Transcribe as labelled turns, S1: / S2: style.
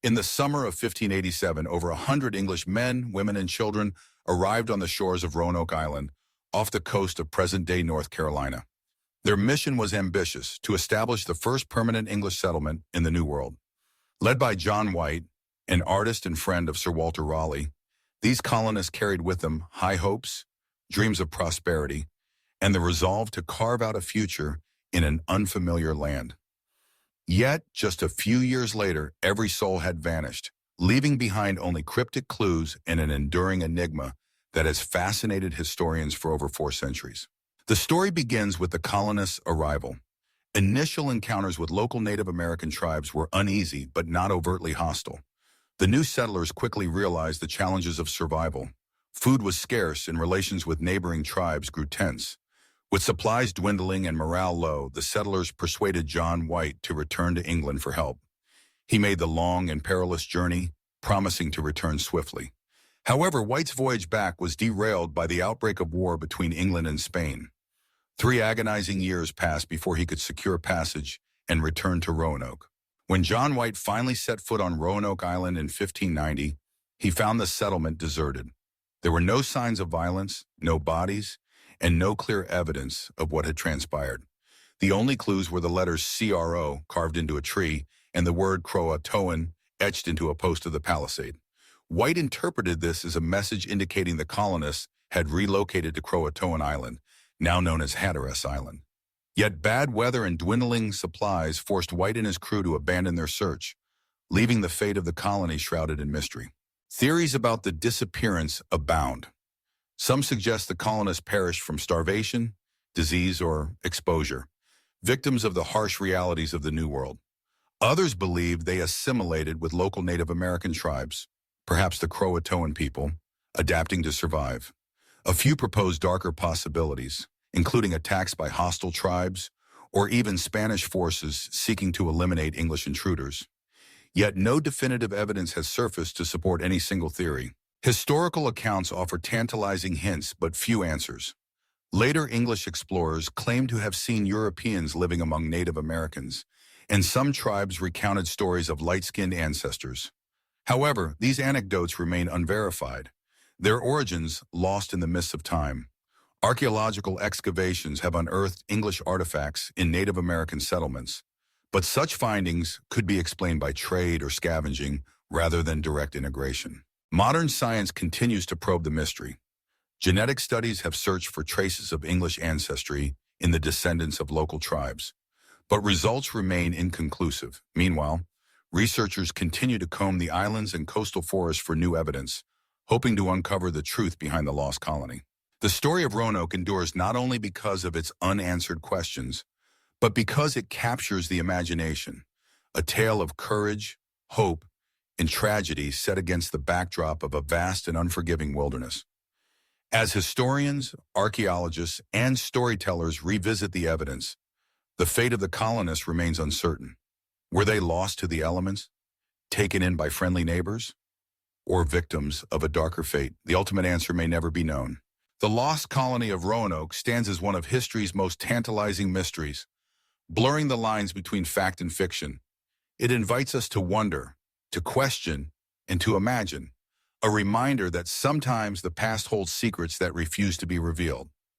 S1: In the summer of 1587, over 100 English men, women, and children arrived on the shores of Roanoke Island, off the coast of present-day North Carolina. Their mission was ambitious, to establish the first permanent English settlement in the New World. Led by John White, an artist and friend of Sir Walter Raleigh, these colonists carried with them high hopes, dreams of prosperity, and the resolve to carve out a future in an unfamiliar land. Yet, just a few years later, every soul had vanished, leaving behind only cryptic clues and an enduring enigma that has fascinated historians for over 4 centuries. The story begins with the colonists' arrival. Initial encounters with local Native American tribes were uneasy but not overtly hostile. The new settlers quickly realized the challenges of survival. Food was scarce and relations with neighboring tribes grew tense. With supplies dwindling and morale low, the settlers persuaded John White to return to England for help. He made the long and perilous journey, promising to return swiftly. However, White's voyage back was derailed by the outbreak of war between England and Spain. 3 agonizing years passed before he could secure passage and return to Roanoke. When John White finally set foot on Roanoke Island in 1590, he found the settlement deserted. There were no signs of violence, no bodies, and no clear evidence of what had transpired. The only clues were the letters CRO carved into a tree and the word Croatoan etched into a post of the palisade. White interpreted this as a message indicating the colonists had relocated to Croatoan Island, now known as Hatteras Island. Yet bad weather and dwindling supplies forced White and his crew to abandon their search, leaving the fate of the colony shrouded in mystery. Theories about the disappearance abound. Some suggest the colonists perished from starvation, disease, or exposure, victims of the harsh realities of the New World. Others believe they assimilated with local Native American tribes, perhaps the Croatoan people, adapting to survive. A few propose darker possibilities, including attacks by hostile tribes or even Spanish forces seeking to eliminate English intruders. Yet no definitive evidence has surfaced to support any single theory. Historical accounts offer tantalizing hints but few answers. Later English explorers claimed to have seen Europeans living among Native Americans, and some tribes recounted stories of light-skinned ancestors. However, these anecdotes remain unverified, their origins lost in the mists of time. Archaeological excavations have unearthed English artifacts in Native American settlements, but such findings could be explained by trade or scavenging rather than direct integration. Modern science continues to probe the mystery. Genetic studies have searched for traces of English ancestry in the descendants of local tribes, but results remain inconclusive. Meanwhile, researchers continue to comb the islands and coastal forests for new evidence, hoping to uncover the truth behind the lost colony. The story of Roanoke endures not only because of its unanswered questions, but because it captures the imagination, a tale of courage, hope, and tragedy set against the backdrop of a vast and unforgiving wilderness. As historians, archaeologists, and storytellers revisit the evidence, the fate of the colonists remains uncertain. Were they lost to the elements, taken in by friendly neighbors, or victims of a darker fate? The ultimate answer may never be known. The Lost Colony of Roanoke stands as one of history's most tantalizing mysteries, blurring the lines between fact and fiction. It invites us to wonder, to question, and to imagine, a reminder that sometimes the past holds secrets that refuse to be revealed.